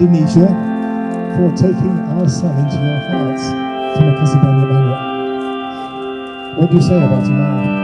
Indonesia for taking our son into your hearts. Terima kasih banyak-banyak. What do you say about tomorrow?